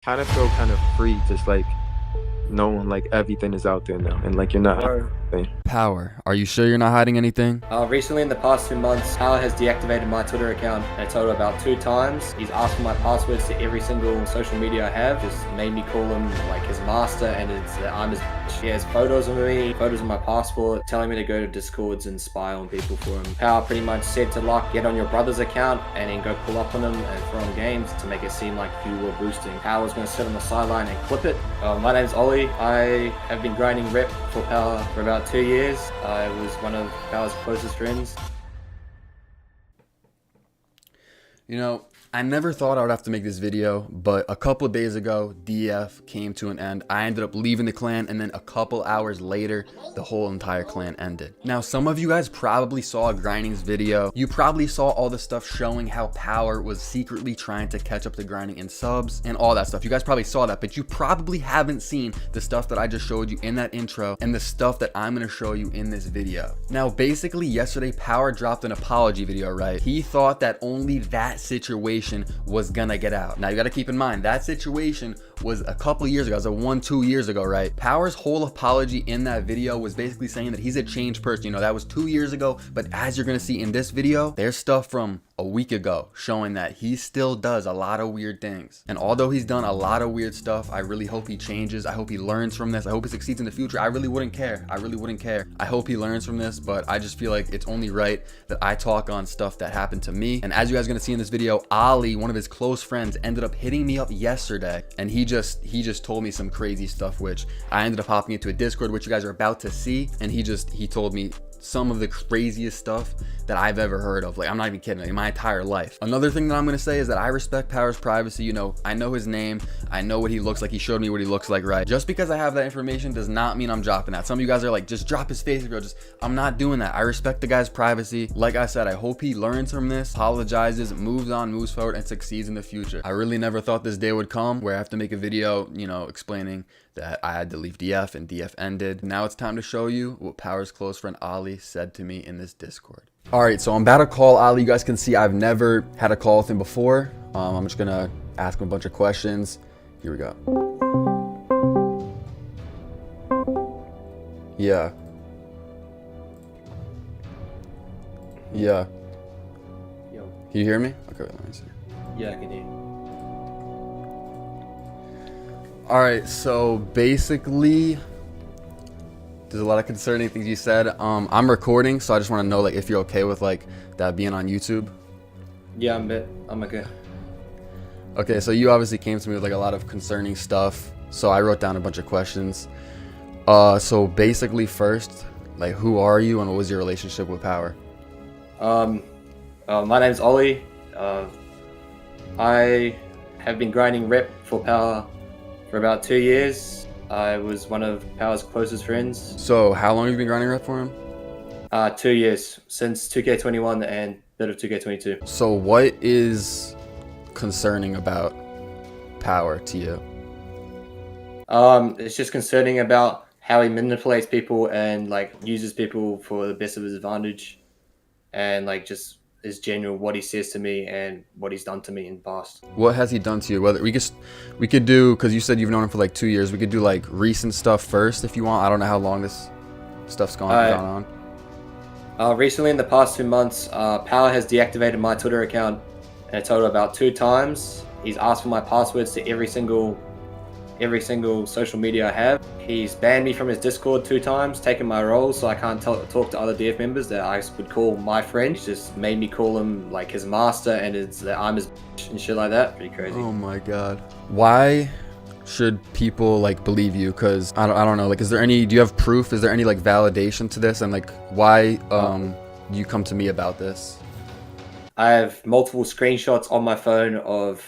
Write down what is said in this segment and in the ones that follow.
kind of feel kind of free, just like knowing like everything is out there now, and like you're not Or hiding Power, are you sure you're not hiding anything? recently in the past 2 months, Hal has deactivated my Twitter account a total about 2 times. He's asked for my passwords to every single social media I have, just made me call him like his master, and it's that I'm his bitch. He has photos of me, photos of my passport, telling me to go to Discords and spy on people for him. Hal pretty much said to get on your brother's account and then go pull up on him and throw him games to make it seem like you were boosting. Hal was going to sit on the sideline and clip it. My name's Ollie. I have been grinding rep for Power for about 2 years. I was one of Power's closest friends. You know, I never thought I would have to make this video, but a couple of days ago, DF came to an end. I ended up leaving the clan, and then a couple hours later, the whole entire clan ended. Now, some of you guys probably saw Grinding's video. You probably saw all the stuff showing how Power was secretly trying to catch up to Grinding in subs and all that stuff. You guys probably saw that, but you probably haven't seen the stuff that I just showed you in that intro and the stuff that I'm gonna show you in this video. Now, basically, yesterday, Power dropped an apology video, right? He thought that only that situation was gonna get out. Now you gotta keep in mind that situation was a couple years ago. It was a 1-2 years ago, right? Power's whole apology in that video was basically saying that he's a changed person. You know, that was 2 years ago, but as you're gonna see in this video, there's stuff from a week ago showing that he still does a lot of weird things. And although he's done a lot of weird stuff, I really hope he changes. I hope he learns from this. I hope he succeeds in the future. I really wouldn't care. I really wouldn't care. I hope he learns from this, but I just feel like it's only right that I talk on stuff that happened to me. And as you guys are gonna see in this video, Ollie, one of his close friends, ended up hitting me up yesterday, and he just told me some crazy stuff, which I ended up hopping into a Discord, which you guys are about to see, and he told me some of the craziest stuff that I've ever heard of. Like, I'm not even kidding, in my entire life. Another thing that I'm gonna say is that I respect Power's privacy. You know, I know his name, I know what he looks like, he showed me what he looks like, right? Just because I have that information does not mean I'm dropping that. Some of you guys are like, just drop his face, bro. I'm not doing that. I respect the guy's privacy. Like I said, I hope he learns from this, apologizes, moves on, moves forward, and succeeds in the future. I really never thought this day would come where I have to make a video, you know, explaining that I had to leave DF and DF ended. Now it's time to show you what Power's close friend Ollie said to me in this Discord. All right, so I'm about to call Ollie. You guys can see I've never had a call with him before. I'm just gonna ask him a bunch of questions. Here we go. Yeah. Yeah. Yo. Can you hear me? Okay, wait, let me see. Yeah, I can hear. All right, so basically, there's a lot of concerning things you said. I'm recording, so I just want to know like if you're okay with like that being on YouTube. Yeah, I'm okay. Okay, so you obviously came to me with like a lot of concerning stuff, so I wrote down a bunch of questions. So basically, first, like, who are you and what was your relationship with Power? My name's Ollie. I have been grinding rep for Power for about 2 years. I was one of Power's closest friends. So how long have you been grinding rep for him? 2 years, since 2K21 and bit of 2K22. So what is concerning about Power to you? It's just concerning about how he manipulates people and like uses people for the best of his advantage, and like just is genuine what he says to me and what he's done to me in the past. What has he done to you? Whether we could do, because you said you've known him for like 2 years, we could do like recent stuff first if you want. I don't know how long this stuff's gone on. Recently in the past 2 months, Power has deactivated my Twitter account a total about 2 times. He's asked for my passwords to every single social media I have. He's banned me from his Discord 2 times, taken my role so I can't talk to other DF members that I would call my friend. He's just made me call him like his master, and it's that I'm his bitch and shit like that. Pretty crazy. Oh my god. Why should people like believe you? Because I don't know, like, do you have proof? Is there any like validation to this? And like, why you come to me about this? I have multiple screenshots on my phone of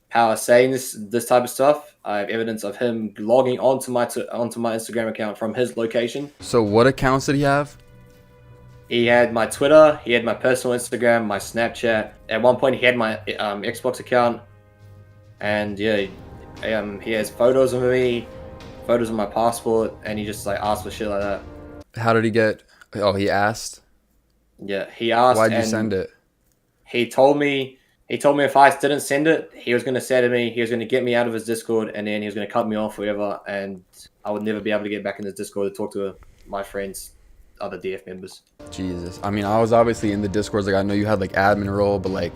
Power saying this type of stuff. I have evidence of him logging onto my Instagram account from his location. So what accounts did he have? He had my Twitter, he had my personal Instagram, my Snapchat. At one point, he had my Xbox account, and yeah, he has photos of me, photos of my passport, and he just like asked for shit like that. How did he get? Oh, he asked. Yeah, he asked. Why'd you send it? He told me He told me if I didn't send it, he was going to say to me, he was going to get me out of his Discord, and then he was going to cut me off forever, and I would never be able to get back in his Discord to talk to my friends, other DF members. Jesus. I mean, I was obviously in the Discords. Like, I know you had like admin role, but like,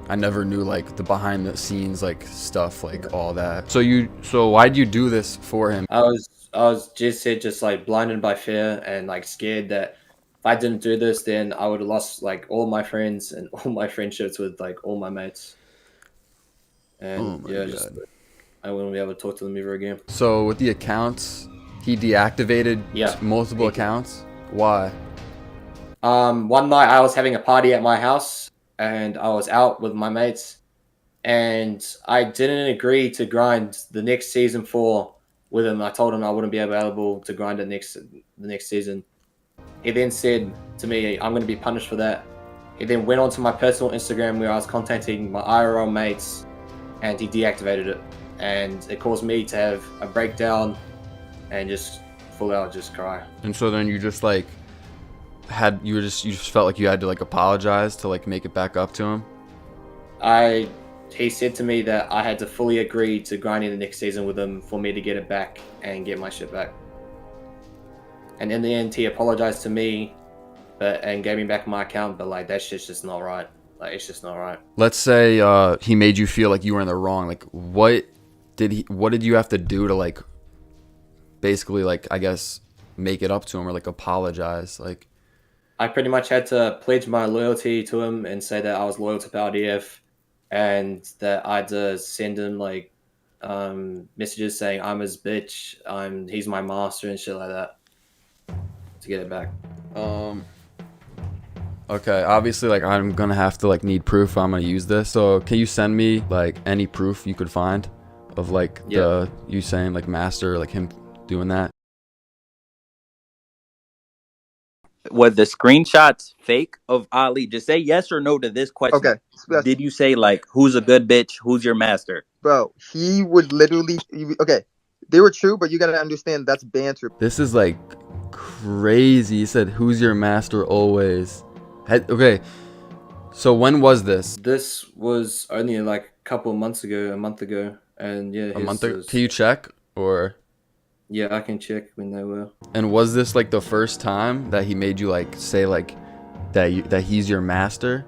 I never knew like the behind the scenes like stuff, like all that. So why'd you do this for him? I was just like blinded by fear and like scared that if I didn't do this, then I would have lost like all my friends and all my friendships with like all my mates. Oh And my yeah, just God. I wouldn't be able to talk to them ever again. So with the accounts, he deactivated Yeah. multiple accounts. Why? One night I was having a party at my house and I was out with my mates and I didn't agree to grind the next season 4 with him. I told him I wouldn't be available to grind the next season. He then said to me, I'm going to be punished for that. He then went onto my personal Instagram where I was contacting my IRL mates and he deactivated it. And it caused me to have a breakdown and just full out just cry. And so then you just like you just felt like you had to like apologize to like make it back up to him. He said to me that I had to fully agree to grinding the next season with him for me to get it back and get my shit back. And in the end, he apologized to me, and gave me back my account. But like that shit's just not right. Like it's just not right. Let's say he made you feel like you were in the wrong. Like what did you have to do to like basically like I guess make it up to him or like apologize? Like I pretty much had to pledge my loyalty to him and say that I was loyal to PowerDF and that I had to send him like messages saying I'm his bitch, he's my master and shit like that to get it back. okay, obviously like I'm gonna have to like need proof I'm gonna use this. So can you send me like any proof you could find of like you saying like master, like him doing that? Was the screenshots fake of Ollie? Just say yes or no to this question. Okay. Did you say like who's a good bitch? Who's your master? Bro, he would literally. Okay, they were true, but you gotta understand that's banter. This is like crazy. He said, "Who's your master always?" Okay, so when was this? This was only like a month ago, and yeah, A month ago? Can you check or? Yeah, I can check when they were. And was this like the first time that he made you like say like that he's your master?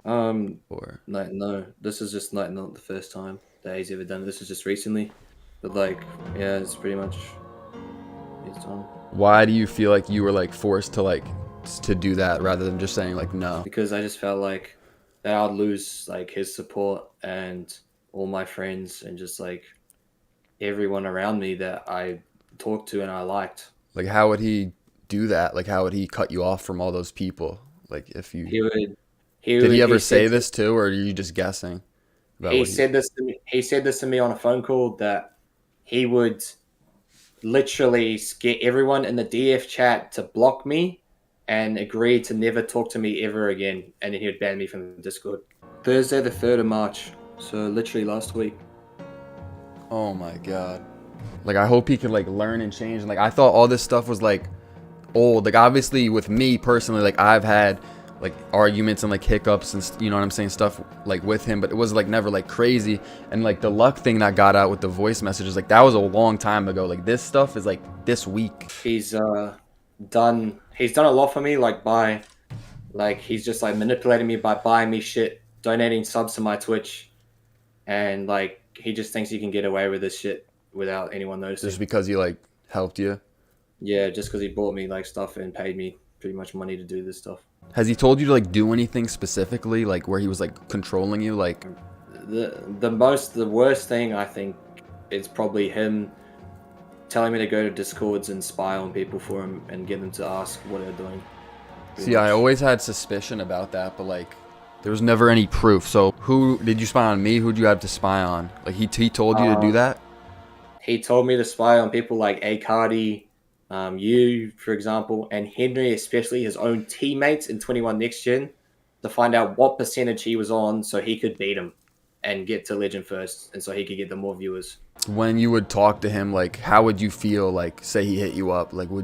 Or No, this is just like not the first time that he's ever done it. This is just recently, but like yeah, it's pretty much his time. why do you feel like you were like forced to do that rather than just saying like no? Because I just felt like that I'd lose like his support and all my friends and just like everyone around me that I talked to and I liked. Like how would he do that? Like how would he cut you off from all those people? Like if you did he ever say this too, or are you just guessing? He said this to me on a phone call that he would literally get everyone in the DF chat to block me and agree to never talk to me ever again, and then he would ban me from the Discord. Thursday the 3rd of March, so literally last week. Oh my God. Like I hope he could like learn and change. And like I thought all this stuff was like old. Like obviously with me personally, like I've had like arguments and like hiccups and you know what I'm saying, stuff like with him, but it was like never like crazy. And like the luck thing that got out with the voice messages, like that was a long time ago. Like this stuff is like this week. He's done a lot for me, he's just like manipulating me by buying me shit, donating subs to my Twitch, and like he just thinks he can get away with this shit without anyone noticing. Just because he like helped you? Yeah, just because he bought me like stuff and paid me pretty much money to do this stuff. Has he told you to like do anything specifically, like where he was like controlling you? Like the worst thing I think is probably him telling me to go to Discords and spy on people for him and get them to ask what they're doing. See, I always had suspicion about that, but like there was never any proof. So who did you spy on? Me? Who'd you have to spy on? Like he told you to do that? He told me to spy on people like A Cardi, you, for example, and Henry, especially his own teammates in 21 Next Gen, to find out what percentage he was on so he could beat him and get to Legend first, and so he could get the more viewers. When you would talk to him, like how would you feel? Like say he hit you up, like how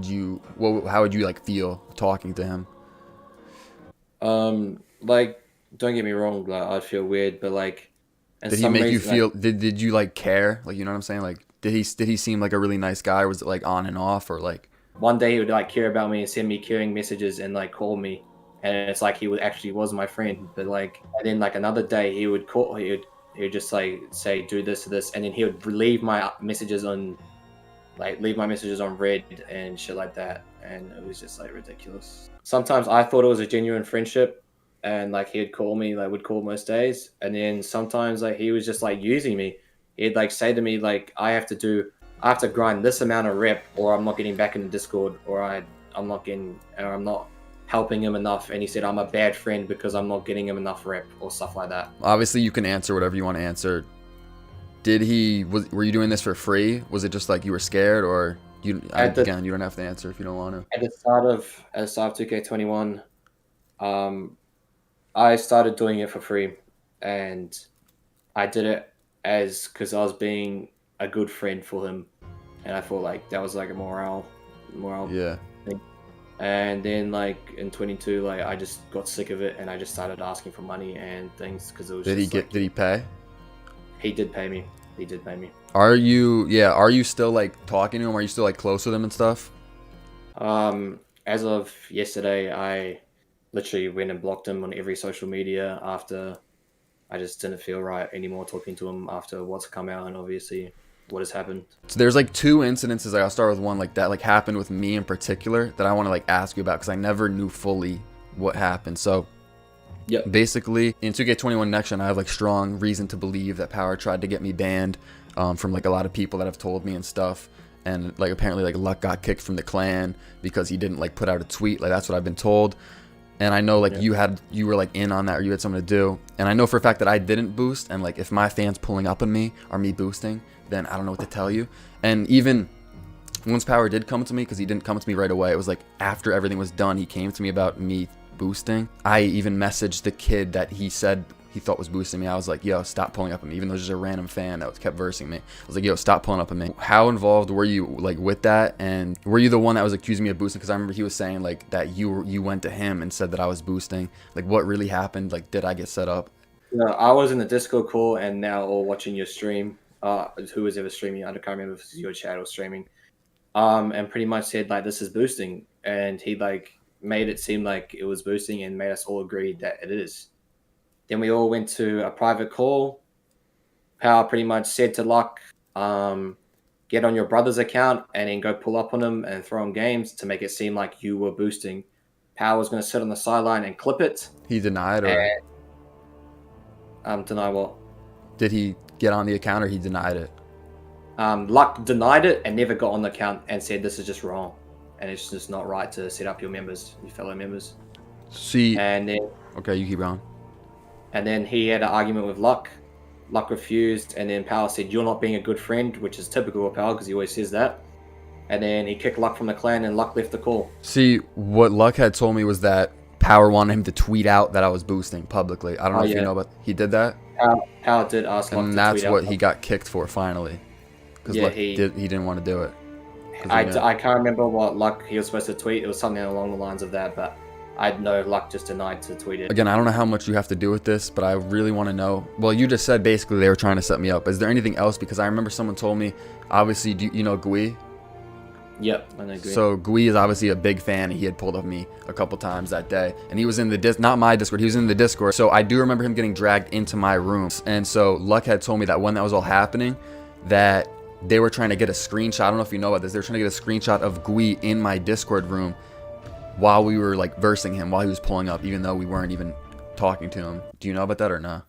would you like feel talking to him? Like don't get me wrong, like I'd feel weird, but like, and Did he some make you reason, like feel? Did you like care? Like, you know what I'm saying? Like, did he seem like a really nice guy? Or was it like on and off, or like? one day he would like care about me and send me caring messages and like call me, and it's like he would actually was my friend. But like, and then like another day he would call, he would just like say do this, and then he would leave my messages on, like leave my messages on read and shit like that, and it was just like ridiculous. Sometimes I thought it was a genuine friendship, and like he'd call me, like would call most days, and then sometimes like he was just like using me. He'd like say to me like I have to grind this amount of rep, or I'm not getting back in the Discord, or I'm not helping him enough. And he said I'm a bad friend because I'm not getting him enough rep or stuff like that. Obviously, you can answer whatever you want to answer. Were you doing this for free? Was it just like you were scared, or again, you don't have to answer if you don't want to. At the start of 2K21, I started doing it for free, and I did it as because I was being a good friend for him, and I thought like that was like a moral Yeah. thing. And then like in 22, like I just got sick of it, and I just started asking for money and things because it was. Did he pay? He did pay me. He did pay me. Are you still like talking to him? Are you still like close with him and stuff? As of yesterday, I literally went and blocked him on every social media after I just didn't feel right anymore talking to him after what's come out and obviously what has happened. So there's like two incidences. I'll start with one like that like happened with me in particular that I want to like ask you about because I never knew fully what happened. So Yeah. basically in 2K21 next gen, I have like strong reason to believe that Power tried to get me banned from like a lot of people that have told me and stuff. And like apparently like Luck got kicked from the clan because he didn't like put out a tweet. Like that's what I've been told. And I know like you were like in on that, or you had something to do. And I know for a fact that I didn't boost. And like if my fans pulling up on me are me boosting, then I don't know what to tell you. And even once Power did come to me, because he didn't come to me right away, it was like after everything was done, he came to me about me boosting. I even messaged the kid that he said he thought was boosting me. I was like, yo, stop pulling up on me, even though it was just a random fan that kept versing me. I was like, yo, stop pulling up on me. How involved were you like with that? And were you the one that was accusing me of boosting? Because I remember he was saying like that you went to him and said that I was boosting. Like what really happened? Like did I get set up? No, I was in the Discord call and now all watching your stream. Who was ever streaming? I can't remember if it was your chat or streaming. And pretty much said like this is boosting, and he like made it seem like it was boosting and made us all agree that it is. Then we all went to a private call. Power pretty much said to Luck, get on your brother's account and then go pull up on him and throw him games to make it seem like you were boosting. Power was going to sit on the sideline and clip it. He denied, or Deny what? did he get on the account, or he denied it? Luck denied it and never got on the account and said this is just wrong, and it's just not right to set up your fellow members. See, And then okay, you keep going. And then he had an argument with Luck. Luck refused, and then Power said, "You're not being a good friend," which is typical of Power because he always says that. And then he kicked Luck from the clan, and Luck left the call. See, what Luck had told me was that Power wanted him to tweet out that I was boosting publicly. I don't know if you know, but he did that. Power did ask Luck to And that's tweet what out. he got kicked for finally. Because Yeah, he didn't want to do it. I can't remember what Luck he was supposed to tweet. It was something along the lines of that, but I know Luck just denied to tweet it. Again, I don't know how much you have to do with this, but I really want to know. Well, you just said basically they were trying to set me up. Is there anything else? Because I remember someone told me, obviously, you know Gui? Yep, I agree. So Gui is obviously a big fan. He had pulled up me a couple times that day, and he was in the not my Discord. He was in the Discord. So I do remember him getting dragged into my room. And so Luck had told me that when that was all happening, that they were trying to get a screenshot. I don't know if you know about this. They were trying to get a screenshot of Gui in my Discord room while we were like versing him, while he was pulling up, even though we weren't even talking to him. Do you know about that or not?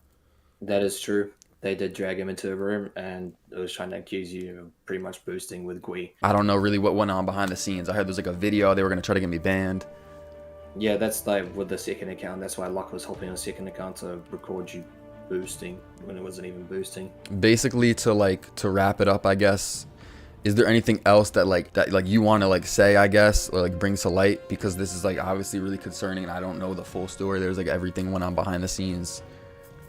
That is true. They did drag him into the room, and it was trying to accuse you of pretty much boosting with Gui. I don't know really what went on behind the scenes. I heard there's like a video they were going to try to get me banned. Yeah, that's like with the second account. That's why Luck was helping on the second account to record you boosting when it wasn't even boosting. Basically, to wrap it up, I guess, is there anything else that you want to like say, I guess, or like bring to light? Because this is like obviously really concerning, and I don't know the full story. There's like everything went on behind the scenes.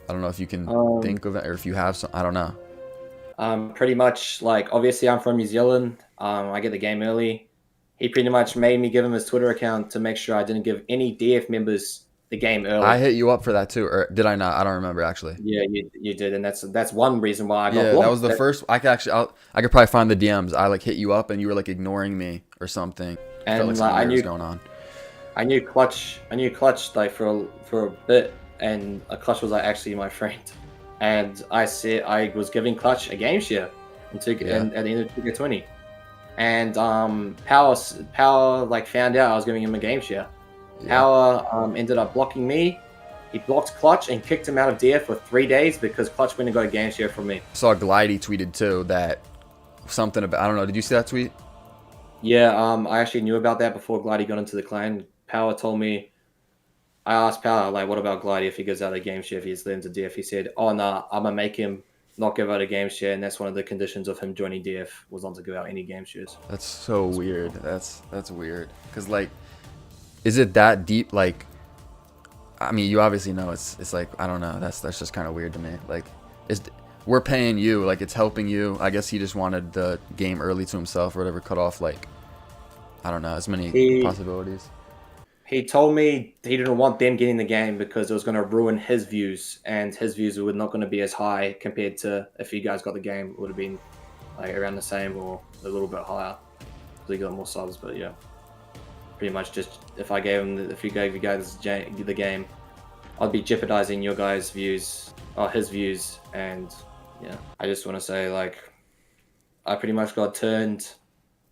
I don't know if you can think of it, or if you have some. I don't know. Pretty much like obviously I'm from New Zealand. I get the game early. He pretty much made me give him his Twitter account to make sure I didn't give any DF members the game I early. hit you up for that too, or did I not? I don't remember actually. Yeah, you did, and that's one reason why I got Yeah, that was blocked. the first. I could actually, I could probably find the DMs. I like hit you up and you were like ignoring me or something. Felt like And like something weird was going on. I knew Clutch like for a bit, and Clutch was like actually my friend, and I said I was giving Clutch a game share, Yeah. and at the end of 2K20, and Power like found out I was giving him a game share. Yeah. Power ended up blocking me. He blocked Clutch and kicked him out of DF for 3 days because Clutch went and got a game share from me. Saw Glidey tweeted too that something about, I don't know. Did you see that tweet? Yeah, I actually knew about that before Glidey got into the clan. Power told me. I asked Power, like, what about Glidey if he goes out of game share, if he's into DF? He said, oh, nah, I'm going to make him not give out a game share, and that's one of the conditions of him joining DF, was not to give out any game shares. That's so weird. That's weird. Cause like, is it that deep? Like, I mean, you obviously know it's like, I don't know. That's just kind of weird to me. Like, we're paying you, like it's helping you. I guess he just wanted the game early to himself or whatever, cut off like, I don't know, as many He possibilities. he told me he didn't want them getting the game because it was going to ruin his views, and his views were not going to be as high compared to if you guys got the game. It would have been like around the same or a little bit higher. So he got more subs, but yeah, pretty much just if you gave you guys the game, I'd be jeopardizing your guys' views or his views, and yeah, I just want to say like I pretty much got turned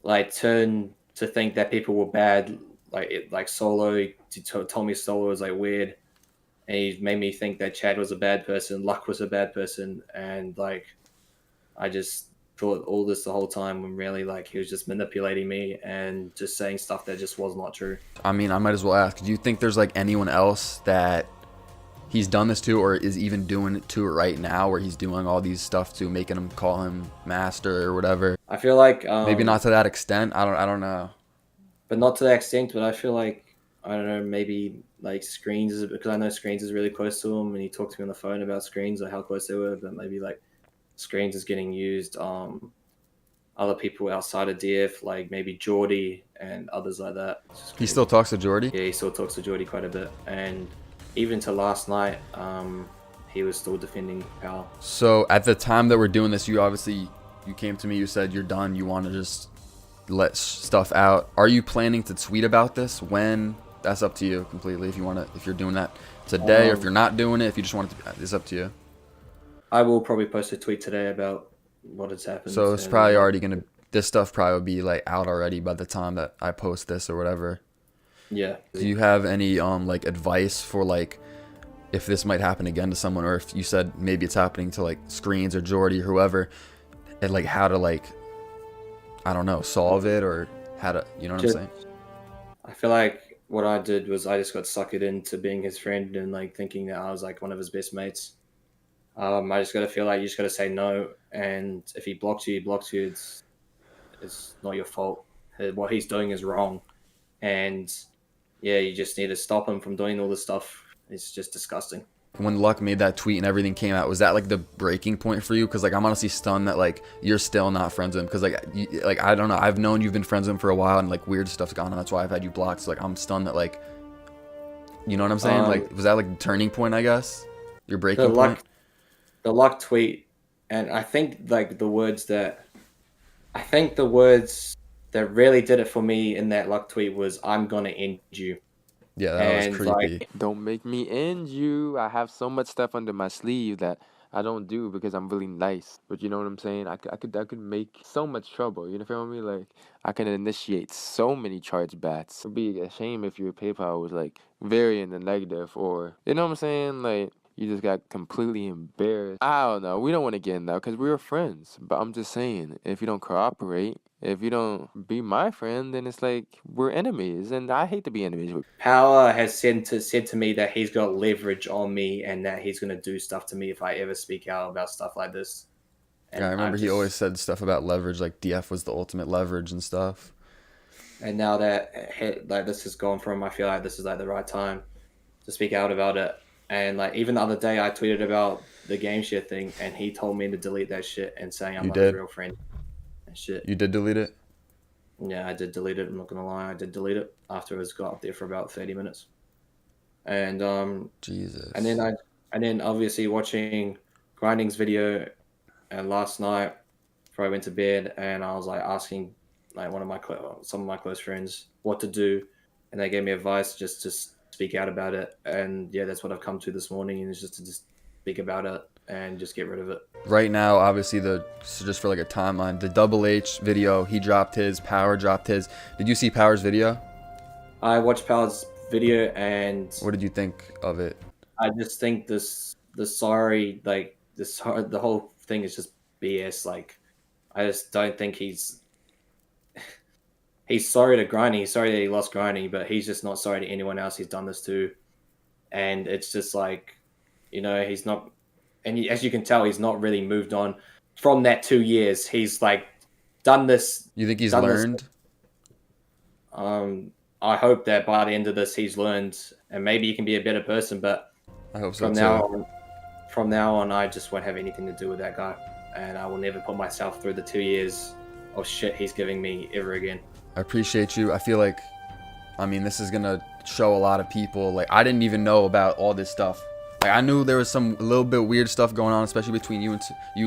to think that people were bad, like Solo. He told me Solo was like weird, and he made me think that Chad was a bad person, Luck was a bad person, and like I just thought all this the whole time when really like he was just manipulating me and just saying stuff that just was not true. I mean, I might as well ask, do you think there's like anyone else that he's done this to or is even doing it to right now, where he's doing all these stuff to, making him call him master or whatever? I feel like Maybe not to that extent. I don't know. but not to that extent. But I feel like I don't know, maybe like Screens is because I know Screens is really close to him, and he talked to me on the phone about Screens or how close they were. But maybe like Screens is getting used. Other people outside of DF, like maybe Geordie and others like that. He still talks to Jordy? Yeah, he still talks to Geordie quite a bit, and even to last night, he was still defending Power. So at the time that we're doing this, you came to me, you said you're done, you want to just let stuff out. Are you planning to tweet about this? When? That's up to you completely. If you want to, if you're doing that today, or if you're not doing it, if you just want it to, it's up to you. I will probably post a tweet today about what has happened. So it's probably already gonna, this stuff probably will be like out already by the time that I post this or whatever. Yeah. Do you have any like advice for like if this might happen again to someone, or if you said maybe it's happening to like Screens or Jordy or whoever, and like how to like, I don't know, solve it, or how to, you know what I'm saying? I feel like what I did was I just got suckered into being his friend and like thinking that I was like one of his best mates. I just got to feel like you just got to say no, and if he blocks you, he blocks you. It's not your fault. What he's doing is wrong, and yeah, you just need to stop him from doing all this stuff. It's just disgusting. When Luck made that tweet and everything came out, was that like the breaking point for you? Because like I'm honestly stunned that like you're still not friends with him. Because like I don't know, I've known you've been friends with him for a while, and like weird stuff's gone on. That's why I've had you blocked. So like I'm stunned that like, you know what I'm saying? Like was that like the turning point? I guess your breaking point. The Luck tweet, and I think the words that really did it for me in that Luck tweet was "I'm gonna end you." Yeah, that was creepy. Like, Don't make me end you. I have so much stuff under my sleeve that I don't do because I'm really nice. But you know what I'm saying? I could make so much trouble. You know feel me? Like I can initiate so many chargebacks. It'd be a shame if your PayPal was like very in the negative, or you know what I'm saying? Like you just got completely embarrassed. I don't know. We don't want to get in that because we were friends. But I'm just saying, if you don't cooperate, if you don't be my friend, then it's like we're enemies, and I hate to be enemies with. Power has said to me that he's got leverage on me and that he's gonna do stuff to me if I ever speak out about stuff like this. And Yeah, I remember he always said stuff about leverage, like DF was the ultimate leverage and stuff. And now that like this has gone from, I feel like this is like the right time to speak out about it. And like even the other day, I tweeted about the game share thing, and he told me to delete that shit and saying I'm not his real friend and shit. You did delete it? Yeah, I did delete it. I'm not gonna lie, I did delete it after it was got up there for about 30 minutes. And Jesus. and then obviously watching Grinding's video, and last night before I went to bed, and I was like asking like some of my close friends what to do, and they gave me advice just to speak out about it. And yeah, that's what I've come to this morning, and it's just to just speak about it and just get rid of it. Right now, obviously, so just for like a timeline, the Double H video, he dropped his, Power dropped his. Did you see Power's video? I watched Pal's video, and What did you think of it? I just think the whole thing is just BS. Like, I just don't think he's sorry to Grinding. He's sorry that he lost Grinding, but he's just not sorry to anyone else he's done this to. And it's just like, he's not, and as you can tell, he's not really moved on from that 2 years. He's like done this. You think he's done learned? This, I hope that by the end of this, he's learned, and maybe he can be a better person. But I hope so from now on, I just won't have anything to do with that guy, and I will never put myself through the 2 years of shit he's giving me ever again. I appreciate you. I feel like, I mean, this is gonna show a lot of people. Like, I didn't even know about all this stuff. Like, I knew there was some a little bit weird stuff going on, especially between you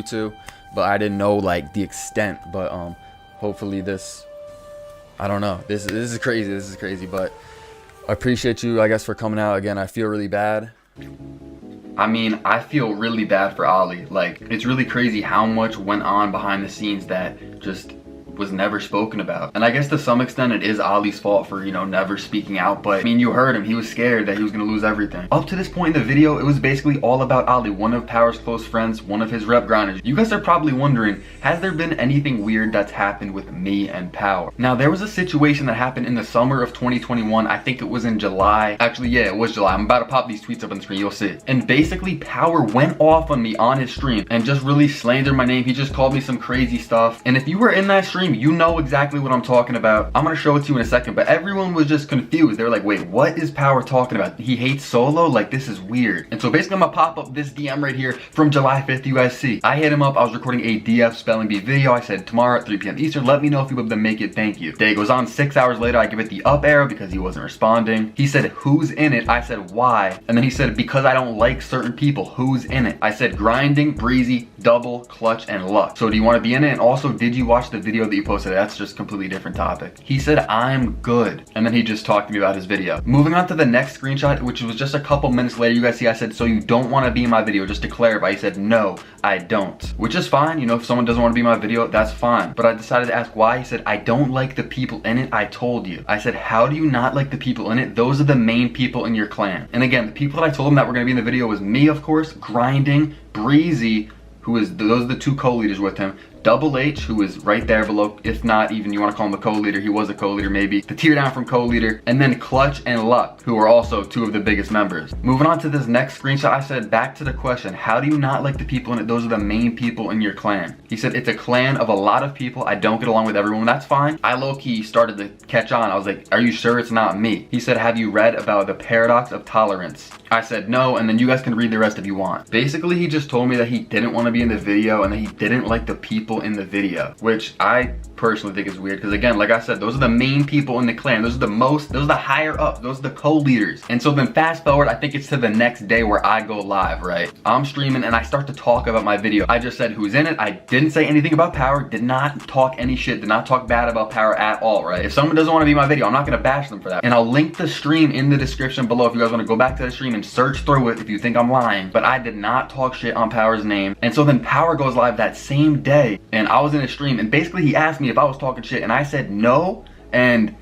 two, but I didn't know like the extent. But hopefully this, I don't know. This is crazy. This is crazy. But I appreciate you, I guess, for coming out again. I feel really bad. I mean, I feel really bad for Ollie. Like, it's really crazy how much went on behind the scenes that just was never spoken about. And I guess to some extent it is Ollie's fault for, never speaking out. But I mean, you heard him. He was scared that he was going to lose everything. Up to this point in the video, it was basically all about Ollie, one of Power's close friends, one of his rep grinders. You guys are probably wondering, has there been anything weird that's happened with me and Power? Now, there was a situation that happened in the summer of 2021. I think it was in July. Actually, yeah, it was July. I'm about to pop these tweets up on the screen. You'll see it. And basically, Power went off on me on his stream and just really slandered my name. He just called me some crazy stuff. And if you were in that stream, you know exactly what I'm talking about. I'm gonna show it to you in a second, but everyone was just confused. They were like, wait, what is Power talking about? He hates Solo? Like, this is weird. And so basically, I'm gonna pop up this DM right here from July 5th, you guys see. I hit him up. I was recording a DF spelling bee video. I said, tomorrow at 3 p.m. Eastern, let me know if you would make it. Thank you. Day goes on. 6 hours later, I give it the up arrow because he wasn't responding. He said, who's in it? I said, why? And then he said, because I don't like certain people. Who's in it? I said, Grinding, Breezy, Double, Clutch, and Luck. So do you want to be in it? And also, did you watch the video that you posted? That's just completely different topic. He said, I'm good. And then he just talked to me about his video. Moving on to the next screenshot, which was just a couple minutes later, you guys see I said, so you don't want to be in my video, just to clarify. He said, no, I don't. Which is fine. If someone doesn't want to be in my video, that's fine. But I decided to ask why. He said, I don't like the people in it. I told you. I said, how do you not like the people in it? Those are the main people in your clan. And again, the people that I told him that were going to be in the video was me, of course, Grinding, Breezy, those are the two co-leaders with him, Double H, who is right there below, if not even you want to call him a co-leader, he was a co-leader maybe, the tier down from co-leader, and then Clutch and Luck, who are also two of the biggest members. Moving on to this next screenshot, I said, back to the question, how do you not like the people in it? Those are the main people in your clan. He said, it's a clan of a lot of people. I don't get along with everyone. That's fine. I low-key started to catch on. I was like, are you sure it's not me? He said, have you read about the paradox of tolerance? I said no, and then you guys can read the rest if you want. Basically, he just told me that he didn't want to be in the video and that he didn't like the people in the video, which I personally think is weird because, again, like I said, those are the main people in the clan. Those are the higher up. Those are the co-leaders. And so then fast forward, I think it's to the next day where I go live, right? I'm streaming and I start to talk about my video. I just said who's in it. I didn't say anything about Power, did not talk any shit, did not talk bad about Power at all, right? If someone doesn't want to be in my video, I'm not going to bash them for that. And I'll link the stream in the description below if you guys want to go back to the stream and search through it if you think I'm lying. But I did not talk shit on Power's name. And so then Power goes live that same day and I was in a stream and basically he asked me if I was talking shit and I said no. And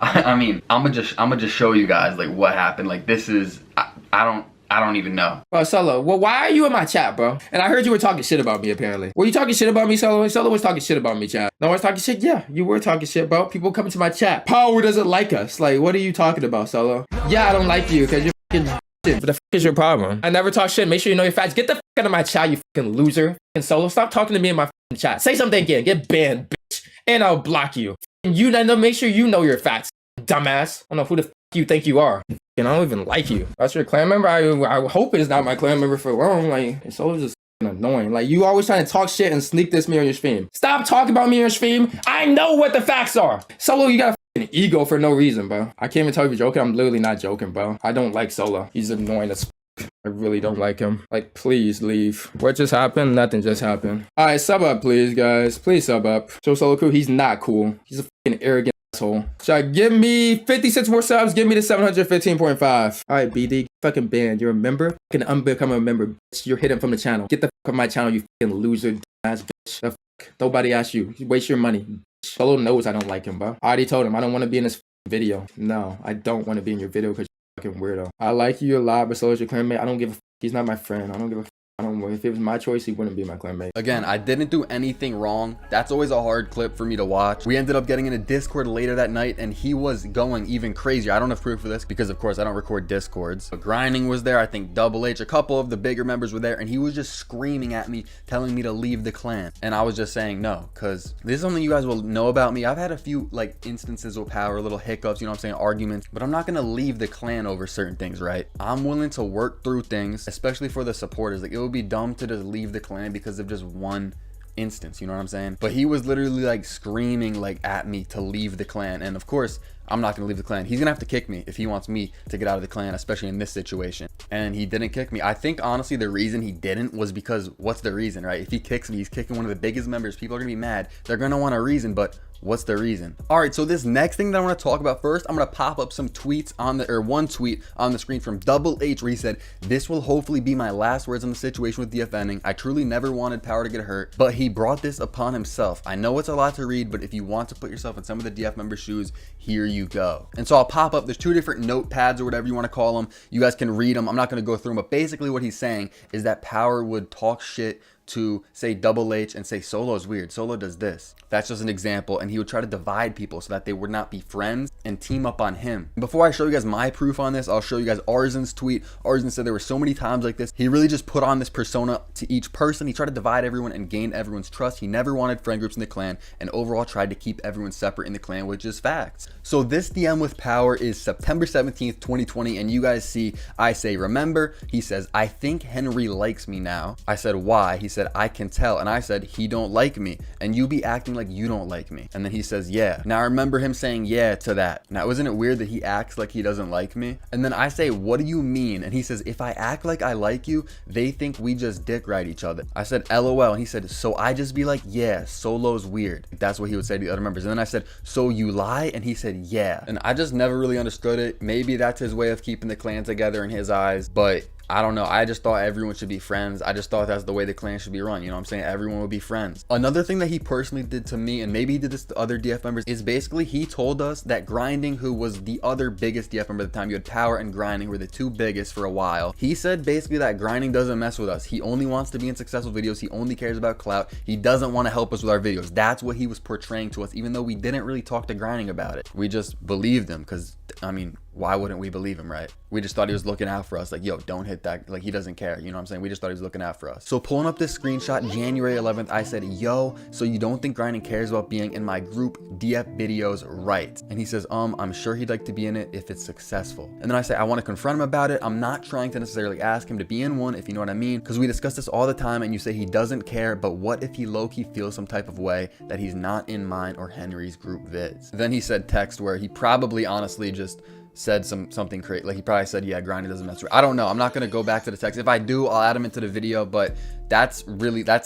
I mean, I'm gonna just show you guys like what happened. Like, this is, I don't even know. Bro, Solo, well, why are you in my chat, bro? And I heard you were talking shit about me, apparently. Were you talking shit about me, Solo? Solo was talking shit about me, chat. No one's talking shit? Yeah, you were talking shit, bro. People coming to my chat. Power doesn't like us. Like, what are you talking about, Solo? Yeah, I don't like you because you're fucking shit. What the fuck is your problem? I never talk shit. Make sure you know your facts. Get the fuck out of my chat, you fucking loser. And Solo, stop talking to me in my fucking chat. Say something again. Get banned, bitch. And I'll block you. And you know, make sure you know your facts, dumbass. I don't know who the fuck you think you are. And I don't even like you. That's your clan member. I hope it's not my clan member for long. Like, it's always just annoying. Like, you always trying to talk shit and sneak this me on your stream. Stop talking about me on your stream. I know what the facts are. Solo, you gotta an ego for no reason, bro. I can't even tell you if you're joking. I'm literally not joking, bro. I don't like Solo. He's annoying as I really don't like him. Like, please leave. What just happened? Nothing just happened. All right, sub up, please, guys. Please sub up. Show Solo cool. He's not cool. He's a fucking arrogant asshole. Should give me 56 more subs? Give me the 715.5. All right, BD. Fucking banned. You're a member? Fucking unbecome a member, bitch. You're hidden from the channel. Get the fuck off my channel, you fucking loser, ass bitch. The fuck? Nobody asked you. You waste your money. Solo knows I don't like him, bro. I already told him I don't want to be in this video. No, I don't want to be in your video because fucking weirdo. I like you a lot, but so is your clanmate. I don't give a he's not my friend. I don't give a I don't worry. If it was my choice, he wouldn't be my clanmate. Again, I didn't do anything wrong. That's always a hard clip for me to watch. We ended up getting in a Discord later that night, and he was going even crazier. I don't have proof for this because, of course, I don't record Discords. But Grinding was there. I think Double H, a couple of the bigger members were there, and he was just screaming at me, telling me to leave the clan. And I was just saying no, because this is something you guys will know about me. I've had a few like instances with power, little hiccups, you know what I'm saying, arguments, but I'm not going to leave the clan over certain things, right? I'm willing to work through things, especially for the supporters. Like, it would be dumb to just leave the clan because of just one instance, you know what I'm saying? But he was literally like screaming like at me to leave the clan, and of course I'm not gonna leave the clan. He's gonna have to kick me if he wants me to get out of the clan, especially in this situation. And he didn't kick me. I think honestly the reason he didn't was because what's the reason, right? If he kicks me, he's kicking one of the biggest members. People are gonna be mad. They're gonna want a reason, but what's the reason? All right, so this next thing that I want to talk about first, I'm going to pop up some tweets on the, or one tweet on the screen from Double H where he said, "This will hopefully be my last words on the situation with DF ending. I truly never wanted Power to get hurt, but he brought this upon himself. I know it's a lot to read, but if you want to put yourself in some of the DF members' shoes, here you go." And so I'll pop up, there's two different notepads or whatever you want to call them. You guys can read them. I'm not going to go through them, but basically what he's saying is that Power would talk shit to say Double H and say Solo is weird, Solo does this. That's just an example, and he would try to divide people so that they would not be friends and team up on him. Before I show you guys my proof on this, I'll show you guys Arzen's tweet. Arzen said there were so many times like this. He really just put on this persona to each person. He tried to divide everyone and gain everyone's trust. He never wanted friend groups in the clan, and overall tried to keep everyone separate in the clan, which is facts. So this DM with Power is September 17th, 2020, and you guys see, I say, remember, he says, "I think Henry likes me now." I said, "Why?" He said, "I can tell." And I said, "He don't like me, and you be acting like you don't like me." And then he says, "Yeah." Now I remember him saying yeah to that. Now isn't it weird that he acts like he doesn't like me? And then I say, "What do you mean?" And he says, "If I act like I like you, they think we just dick ride each other." I said, "LOL." And he said, "So I just be like, yeah, Solo's weird." That's what he would say to the other members. And then I said, "So you lie?" And he said, "Yeah." And I just never really understood it. Maybe that's his way of keeping the clan together in his eyes, but I don't know. I just thought everyone should be friends. I just thought that's the way the clan should be run. You know what I'm saying? Everyone would be friends. Another thing that he personally did to me, and maybe he did this to other DF members, is basically he told us that Grinding, who was the other biggest DF member at the time, you had Power and Grinding, who were the two biggest for a while. He said basically that Grinding doesn't mess with us. He only wants to be in successful videos. He only cares about clout. He doesn't want to help us with our videos. That's what he was portraying to us, even though we didn't really talk to Grinding about it. We just believed him because, I mean, why wouldn't we believe him, right? We just thought he was looking out for us. Like, yo, don't hit that. Like, he doesn't care. You know what I'm saying? We just thought he was looking out for us. So pulling up this screenshot, January 11th, I said, "Yo, so you don't think Grinding cares about being in my group DF videos, right?" And he says, "I'm sure he'd like to be in it if it's successful." And then I say, "I want to confront him about it. I'm not trying to necessarily ask him to be in one, if you know what I mean, because we discuss this all the time and you say he doesn't care, but what if he low-key feels some type of way that he's not in mine or Henry's group vids?" Then he said text where he probably honestly just said something crazy. Like, he probably said, "Yeah, Grinding doesn't mess with." I don't know. I'm not gonna go back to the text. If I do, I'll add him into the video, but that's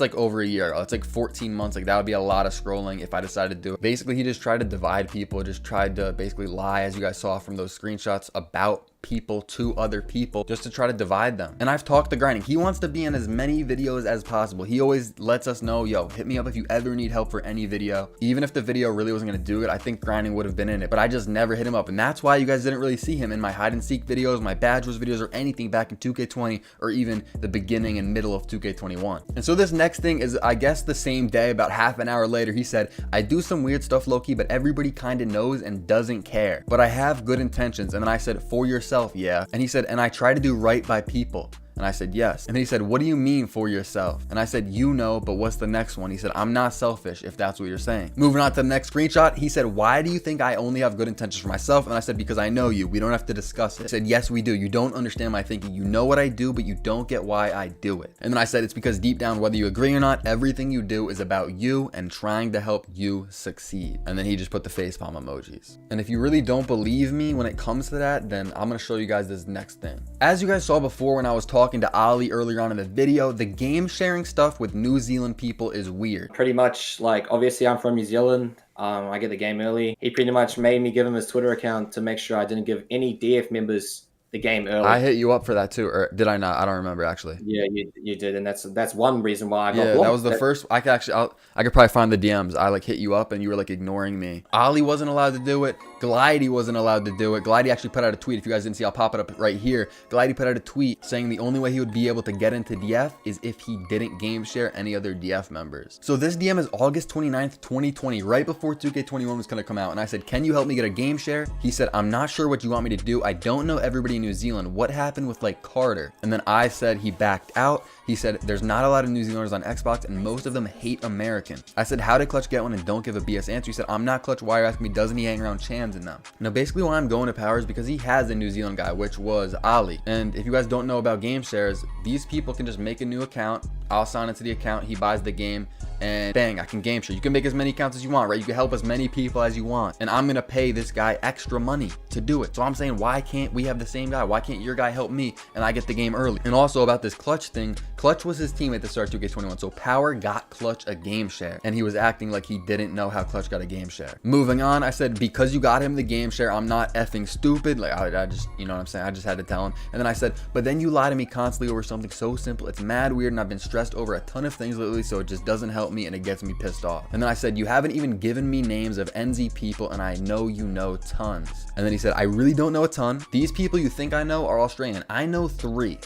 like over a year. It's like 14 months. Like, that would be a lot of scrolling if I decided to do it. Basically, he just tried to divide people, just tried to basically lie, as you guys saw from those screenshots, about people to other people just to try to divide them. And I've talked to Grinding. He wants to be in as many videos as possible. He always lets us know, "Yo, hit me up if you ever need help for any video." Even if the video really wasn't gonna do it, I think Grinding would have been in it, but I just never hit him up. And that's why you guys didn't really see him in my hide and seek videos, my badge wars videos, or anything back in 2K20 or even the beginning and middle of 2K21. And so this next thing is, I guess, the same day, about half an hour later, he said, "I do some weird stuff low-key, but everybody kind of knows and doesn't care. But I have good intentions." And then I said, "For yourself, yeah." And he said, "And I try to do right by people." And I said, yes. And then he said, what do you mean for yourself? And I said, you know, but what's the next one? He said, I'm not selfish, if that's what you're saying. Moving on to the next screenshot, he said, why do you think I only have good intentions for myself? And I said, because I know you. We don't have to discuss it. He said, yes, we do. You don't understand my thinking. You know what I do, but you don't get why I do it. And then I said, it's because deep down, whether you agree or not, everything you do is about you and trying to help you succeed. And then he just put the facepalm emojis. And if you really don't believe me when it comes to that, then I'm going to show you guys this next thing. As you guys saw before when I was talking to Ollie earlier on in the video, the game sharing stuff with New Zealand people is weird. Pretty much, like, obviously I'm from New Zealand. I get the game early. He pretty much made me give him his Twitter account to make sure I didn't give any DF members the game early. I hit you up for that too, or did I not? I don't remember actually. Yeah, you did, and that's one reason why I got Yeah, blocked. that was the first. I could probably find the DMs. I like hit you up and you were like ignoring me. Ollie wasn't allowed to do it. Glidey wasn't allowed to do it. Glidey actually put out a tweet. If you guys didn't see, I'll pop it up right here. Glidey put out a tweet saying the only way he would be able to get into DF is if he didn't game share any other DF members. So this DM is August 29th, 2020, right before 2K21 was gonna come out. And I said, can you help me get a game share? He said, I'm not sure what you want me to do. I don't know everybody in New Zealand. What happened with like Carter? And then I said he backed out. He said, there's not a lot of New Zealanders on Xbox and most of them hate American. I said, how did Clutch get one? And don't give a BS answer. He said, I'm not Clutch. Why are you asking me? Doesn't he hang around Chans and them? Now, basically why I'm going to Power is because he has a New Zealand guy, which was Ollie. And if you guys don't know about game shares, these people can just make a new account. I'll sign into the account. He buys the game and bang, I can game share. You can make as many accounts as you want, right? You can help as many people as you want. And I'm going to pay this guy extra money to do it. So I'm saying, why can't we have the same guy? Why can't your guy help me and I get the game early? And also about this Clutch thing, Clutch was his teammate to start 2K21. So Power got Clutch a game share and he was acting like he didn't know how Clutch got a game share. Moving on, I said, because you got him the game share, I'm not effing stupid. Like I just, you know what I'm saying? I just had to tell him. And then I said, but then you lie to me constantly over something so simple. It's mad weird and I've been stressed over a ton of things lately, so it just doesn't help me and it gets me pissed off. And then I said, you haven't even given me names of NZ people and I know you know tons. And then he said, I really don't know a ton. These people you think I know are Australian. I know 3.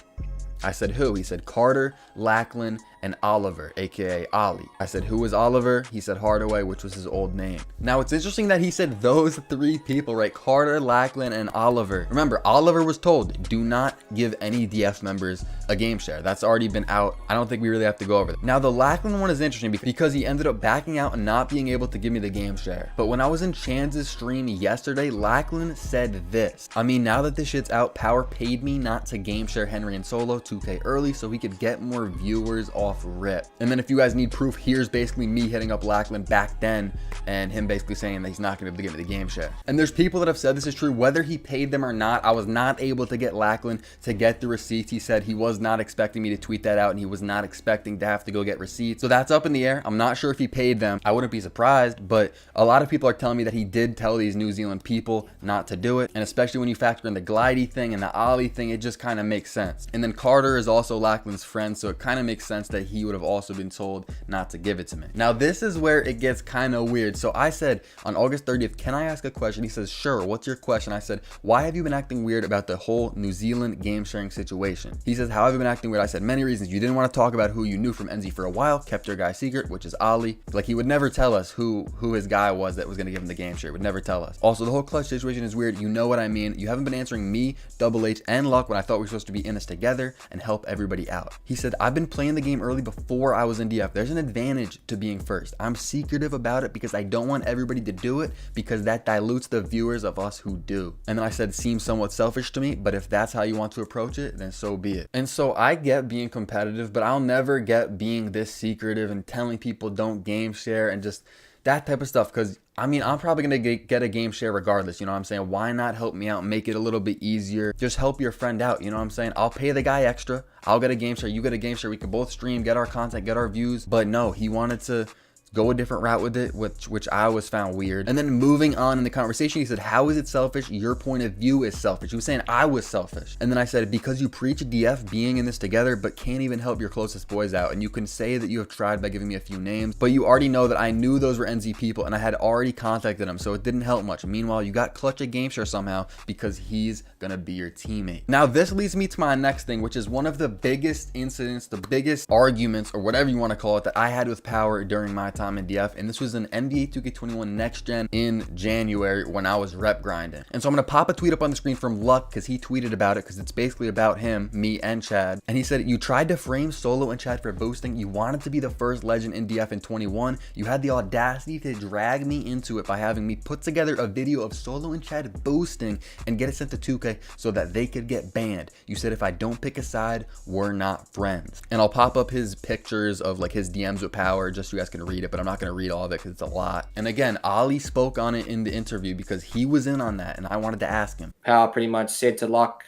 I said, who? He said, Carter, Lackland, and Oliver, aka Ollie. I said, who is Oliver? He said Hardaway, which was his old name. Now it's interesting that he said those 3 people, right? Carter, Lackland, and Oliver. Remember, Oliver was told, do not give any DF members a game share. That's already been out. I don't think we really have to go over that. Now the Lackland one is interesting because he ended up backing out and not being able to give me the game share. But when I was in Chan's stream yesterday, Lackland said this. I mean, now that this shit's out, Power paid me not to game share Henry and Solo 2K early so we could get more viewers off rip. And then if you guys need proof, here's basically me hitting up Lackland back then and him basically saying that he's not gonna be able to give me the game share. And there's people that have said this is true, whether he paid them or not. I was not able to get Lackland to get the receipts. He said he was not expecting me to tweet that out and he was not expecting to have to go get receipts. So that's up in the air. I'm not sure if he paid them. I wouldn't be surprised, but a lot of people are telling me that he did tell these New Zealand people not to do it. And especially when you factor in the Glidey thing and the Ollie thing, it just kind of makes sense. And then Carter is also Lackland's friend, so it kind of makes sense that he would have also been told not to give it to me. Now this is where it gets kind of weird. So I said on August 30th, can I ask a question? He says, sure, what's your question? I said, why have you been acting weird about the whole New Zealand game sharing situation? He says, how have you been acting weird? I said, many reasons. You didn't want to talk about who you knew from NZ for a while, kept your guy secret, which is Ollie. Like he would never tell us who his guy was that was going to give him the game share. Would never tell us. Also, the whole Clutch situation is weird. You know what I mean. You haven't been answering me, Double H, and Luck when I thought we were supposed to be in this together and help everybody out. He said, I've been playing the game early before I was in DF. There's an advantage to being first. I'm secretive about it because I don't want everybody to do it because that dilutes the viewers of us who do. And then I said, seems somewhat selfish to me, but if that's how you want to approach it, then so be it. And so I get being competitive, but I'll never get being this secretive and telling people don't game share and just that type of stuff. Because I mean, I'm probably going to get a game share regardless. You know what I'm saying? Why not help me out, make it a little bit easier? Just help your friend out. You know what I'm saying? I'll pay the guy extra. I'll get a game share. You get a game share. We can both stream, get our content, get our views. But no, he wanted to go a different route with it, which I always found weird. And then moving on in the conversation, he said, how is it selfish? Your point of view is selfish. He was saying I was selfish. And then I said, because you preach DF being in this together, but can't even help your closest boys out. And you can say that you have tried by giving me a few names, but you already know that I knew those were NZ people and I had already contacted them. So it didn't help much. Meanwhile, you got Clutch a game share somehow because he's gonna be your teammate. Now this leads me to my next thing, which is one of the biggest incidents, the biggest arguments or whatever you want to call it that I had with Power during my time time in DF, and this was an NBA 2K21 Next Gen in January when I was rep grinding. And so I'm gonna pop a tweet up on the screen from Luck because he tweeted about it, because it's basically about him, me, and Chad. And he said, "You tried to frame Solo and Chad for boosting. You wanted to be the first legend in DF in 21. You had the audacity to drag me into it by having me put together a video of Solo and Chad boosting and get it sent to 2K so that they could get banned. You said if I don't pick a side, we're not friends." And I'll pop up his pictures of like his DMs with Power just so you guys can read it, but I'm not gonna read all of it because it's a lot. And again, Ollie spoke on it in the interview because he was in on that and I wanted to ask him. Power pretty much said to Luck,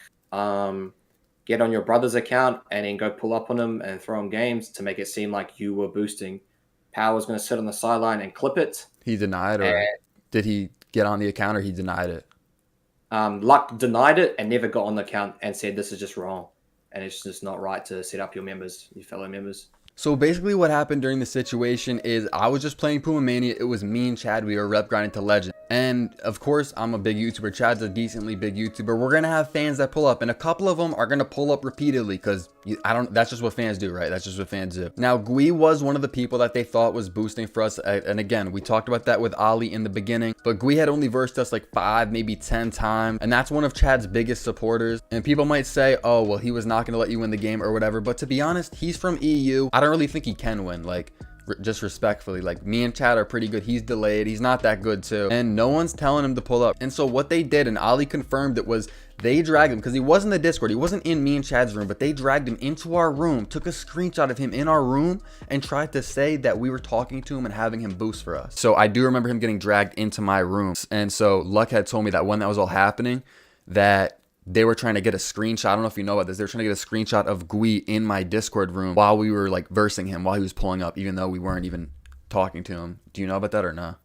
get on your brother's account and then go pull up on him and throw him games to make it seem like you were boosting. Power was going to sit on the sideline and clip it. He denied, or did he get on the account, or he denied it? Luck denied it and never got on the account and said this is just wrong. And it's just not right to set up your members, your fellow members. So basically what happened during the situation is I was just playing Puma Mania. It was me and Chad. We were rep grinding to legend. And of course, I'm a big YouTuber. Chad's a decently big YouTuber. We're going to have fans that pull up, and a couple of them are going to pull up repeatedly because that's just what fans do, right? That's just what fans do. Now, Gui was one of the people that they thought was boosting for us. And again, we talked about that with Ollie in the beginning, but Gui had only versed us like 5, maybe 10 times. And that's one of Chad's biggest supporters. And people might say, oh, well, he was not going to let you win the game or whatever. But to be honest, he's from EU. I don't really think he can win. Like, just respectfully, like, me and Chad are pretty good. He's delayed. He's not that good too, and no one's telling him to pull up. And so what they did, and Ollie confirmed it, was they dragged him, because he wasn't in the Discord, he wasn't in me and Chad's room, but they dragged him into our room, took a screenshot of him in our room, and tried to say that we were talking to him and having him boost for us. So I do remember him getting dragged into my room. And so Luck had told me that when that was all happening, that they were trying to get a screenshot. I don't know if you know about this. They were trying to get a screenshot of Gui in my Discord room while we were like versing him, while he was pulling up, even though we weren't even talking to him. Do you know about that or not?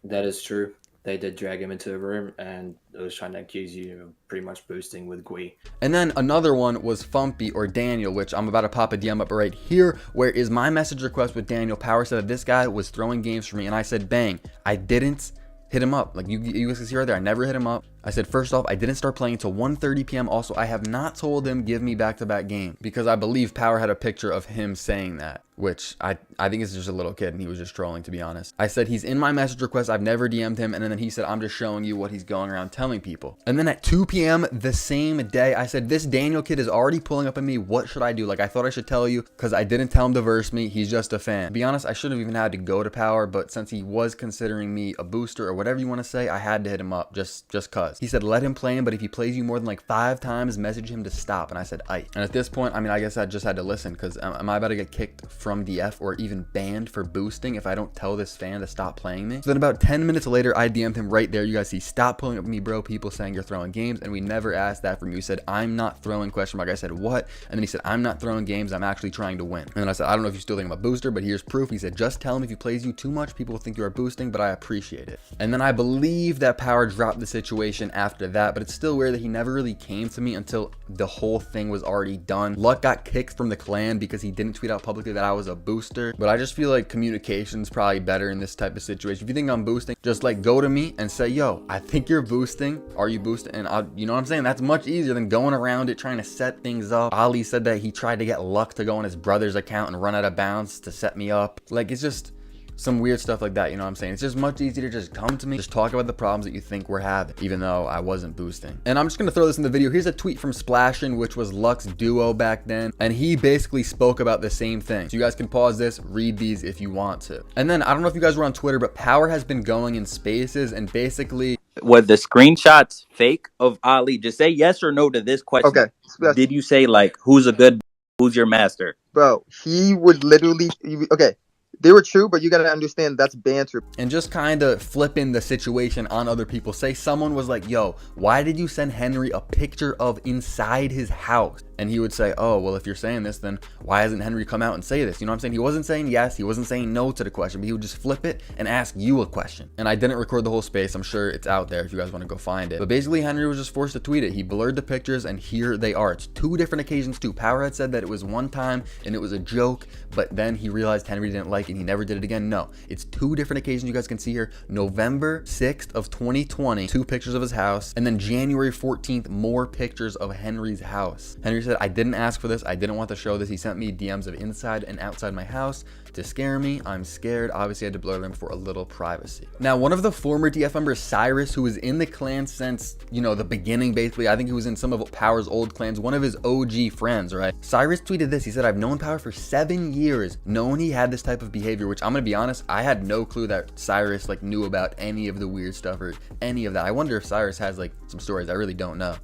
That is true. They did drag him into a room and it was trying to accuse you of pretty much boosting with Gui. And then another one was Fumpy or Daniel, which I'm about to pop a DM up right here. Where is my message request with Daniel? Power said that this guy was throwing games for me, and I said, bang, I didn't hit him up. Like you guys can see right there, I never hit him up. I said, first off, I didn't start playing until 1:30 p.m. Also, I have not told him give me back-to-back game, because I believe Power had a picture of him saying that, which I think it's just a little kid and he was just trolling, to be honest. I said, he's in my message request. I've never DM'd him. And then he said, I'm just showing you what he's going around telling people. And then at 2 p.m. the same day, I said, this Daniel kid is already pulling up at me. What should I do? Like, I thought I should tell you because I didn't tell him to verse me. He's just a fan. To be honest, I should have even had to go to Power, but since he was considering me a booster or whatever you want to say, I had to hit him up just cause. He said, let him play him, but if he plays you more than like 5 times, message him to stop. And I said, aight. And at this point, I mean, I guess I just had to listen, because am I about to get kicked from DF or even banned for boosting if I don't tell this fan to stop playing me? So then about 10 minutes later, I DM'd him right there. You guys see, stop pulling up with me, bro. People saying you're throwing games, and we never asked that from you. He said, I'm not throwing, question mark. I said, what? And then he said, I'm not throwing games. I'm actually trying to win. And then I said, I don't know if you still think I'm a booster, but here's proof. He said, just tell him if he plays you too much, people will think you are boosting, but I appreciate it. And then I believe that Power dropped the situation after that, but it's still weird that he never really came to me until the whole thing was already done. Luck got kicked from the clan because he didn't tweet out publicly that I was a booster, but I just feel like communication's probably better in this type of situation. If you think I'm boosting, just like go to me and say, yo, I think you're boosting. Are you boosting? And you know what I'm saying? That's much easier than going around it trying to set things up. Ollie said that he tried to get Luck to go on his brother's account and run out of bounds to set me up. Like, it's just some weird stuff like that, you know what I'm saying? It's just much easier to just come to me, just talk about the problems that you think we're having, even though I wasn't boosting. And I'm just gonna throw this in the video. Here's a tweet from Splashin', which was Luck's duo back then, and he basically spoke about the same thing. So you guys can pause this, read these if you want to. And then, I don't know if you guys were on Twitter, but Power has been going in spaces and basically... Were the screenshots fake of Ollie? Just say yes or no to this question. Okay. Did you say, like, who's a good, who's your master? Bro, he would literally... Okay. They were true, but you gotta understand that's banter. And just kind of flipping the situation on other people. Say someone was like, yo, why did you send Henry a picture of inside his house? And he would say, oh, well, if you're saying this, then why hasn't Henry come out and say this? You know what I'm saying? He wasn't saying yes, he wasn't saying no to the question, but he would just flip it and ask you a question. And I didn't record the whole space. I'm sure it's out there if you guys want to go find it. But basically, Henry was just forced to tweet it. He blurred the pictures, and here they are. It's 2 different occasions too. Power had said that it was one time and it was a joke, but then he realized Henry didn't like it and he never did it again. No, it's 2 different occasions. You guys can see here. November 6th of 2020, 2 pictures of his house, and then January 14th, more pictures of Henry's house. Henry said, I didn't ask for this. I didn't want to show this. He sent me DMs of inside and outside my house to scare me. I'm scared. Obviously, I had to blur them for a little privacy. Now, one of the former DF members, Cyrus, who was in the clan since, you know, the beginning, basically. I think he was in some of Power's old clans, one of his OG friends, right? Cyrus tweeted this. He said, I've known Power for 7 years, known he had this type of behavior, which I'm gonna be honest, I had no clue that Cyrus like knew about any of the weird stuff or any of that. I wonder if Cyrus has like some stories. I really don't know.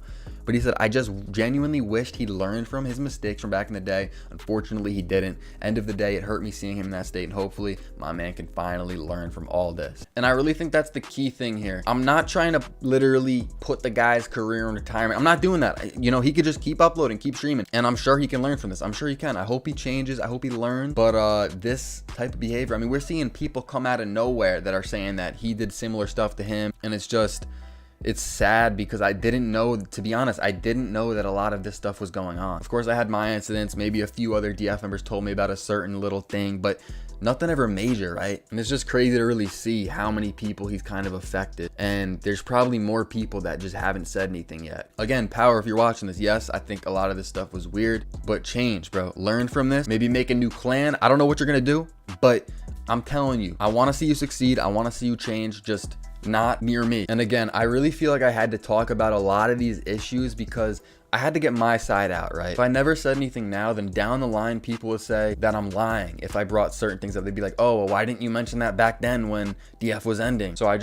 But he said, I just genuinely wished he learned from his mistakes from back in the day. Unfortunately, he didn't. End of the day, it hurt me seeing him in that state, and hopefully my man can finally learn from all this. And I really think that's the key thing here. I'm not trying to literally put the guy's career in retirement. I'm not doing that. You know, he could just keep uploading, keep streaming, and I'm sure he can learn from this. I'm sure he can. I hope he changes. I hope he learns. But this type of behavior, I mean, we're seeing people come out of nowhere that are saying that he did similar stuff to him, and it's sad because I didn't know, to be honest, I didn't know that a lot of this stuff was going on. Of course, I had my incidents. Maybe a few other DF members told me about a certain little thing, but nothing ever major, right? And it's just crazy to really see how many people he's kind of affected. And there's probably more people that just haven't said anything yet. Again, Power, if you're watching this, yes, I think a lot of this stuff was weird, but change, bro. Learn from this. Maybe make a new clan. I don't know what you're gonna do, but I'm telling you, I wanna see you succeed. I wanna see you change. Just not near me. And again, I really feel like I had to talk about a lot of these issues because I had to get my side out, right? If I never said anything now, then down the line, people would say that I'm lying. If I brought certain things up, they'd be like, oh, well, why didn't you mention that back then when DF was ending? So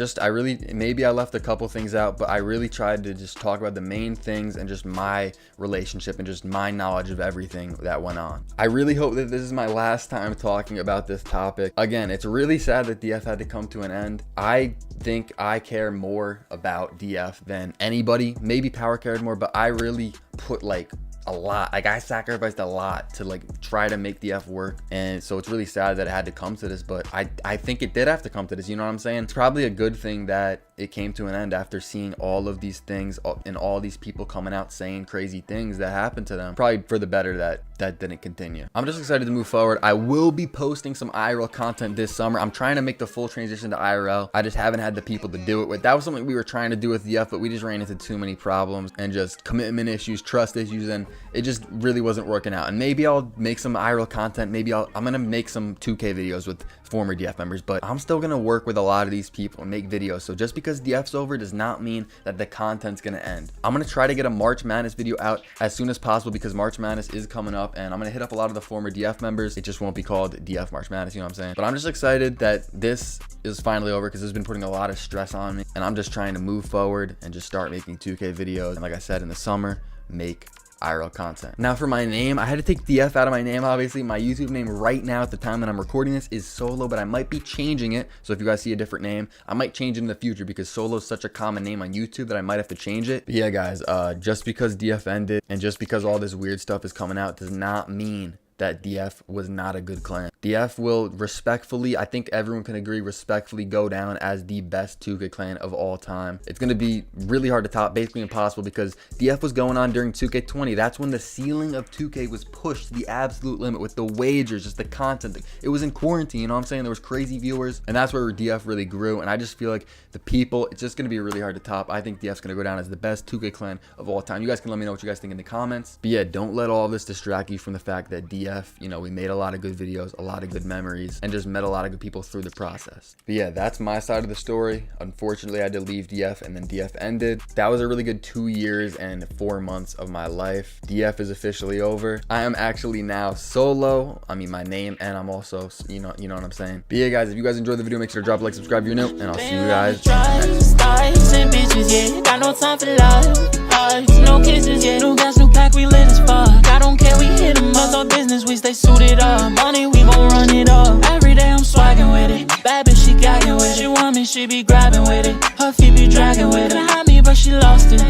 maybe I left a couple things out, but I really tried to just talk about the main things and just my relationship and just my knowledge of everything that went on. I really hope that this is my last time talking about this topic. Again, it's really sad that DF had to come to an end. I think I care more about DF than anybody. Maybe Power cared more, but I really put like a lot, like I sacrificed a lot to like try to make DF work. And so it's really sad that it had to come to this, but I think it did have to come to this, you know what I'm saying? It's probably a good thing that it came to an end after seeing all of these things and all these people coming out saying crazy things that happened to them. Probably for the better that didn't continue. I'm just excited to move forward. I will be posting some IRL content this summer. I'm trying to make the full transition to IRL. I just haven't had the people to do it with. That was something we were trying to do with DF, but we just ran into too many problems and just commitment issues, trust issues, and it just really wasn't working out. And maybe I'll make some IRL content. Maybe I'm gonna make some 2K videos with former DF members, but I'm still gonna work with a lot of these people and make videos. So just because DF's over does not mean that the content's gonna end. I'm gonna try to get a March Madness video out as soon as possible because March Madness is coming up, and I'm gonna hit up a lot of the former DF members. It just won't be called DF March Madness, you know what I'm saying? But I'm just excited that this is finally over because it's been putting a lot of stress on me, and I'm just trying to move forward and just start making 2K videos. And like I said, in the summer, make IRL content. Now for my name, I had to take DF out of my name. Obviously, my YouTube name right now at the time that I'm recording this is Solo, but I might be changing it. So if you guys see a different name, I might change it in the future because Solo is such a common name on YouTube that I might have to change it. But yeah, guys, just because DF ended and just because all this weird stuff is coming out does not mean that DF was not a good clan. DF will respectfully, I think everyone can agree, respectfully go down as the best 2K clan of all time. It's gonna be really hard to top, basically impossible, because DF was going on during 2K20. That's when the ceiling of 2K was pushed to the absolute limit with the wagers, just the content. It was in quarantine, you know what I'm saying? There was crazy viewers, and that's where DF really grew. And I just feel like the people, it's just gonna be really hard to top. I think DF's gonna go down as the best 2K clan of all time. You guys can let me know what you guys think in the comments. But yeah, don't let all this distract you from the fact that DF, you know, we made a lot of good videos, a lot of good memories, and just met a lot of good people through the process. But yeah, that's my side of the story. Unfortunately, I had to leave DF, and then DF ended. That was a really good 2 years and 4 months of my life. DF is officially over. I am actually now Solo. I mean, my name, and I'm also, you know what I'm saying. But yeah, guys, if you guys enjoyed the video, make sure to drop a like, subscribe if you're new, and I'll see you guys next time. Got no time for lies, no kisses, yeah. New gas, new pack, we lit as fuck. I don't care, we hit them up. Our business, we stay suited up. Money, we gon' run it up. Every day I'm swagging with it. Bad bitch, she gagging with it. She want me, she be grabbing with it. Her feet be dragging with it. Had me, but she lost it.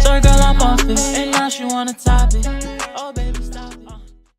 Sorry, girl, I'm off it. And now she wanna top it. Oh, baby, stop it.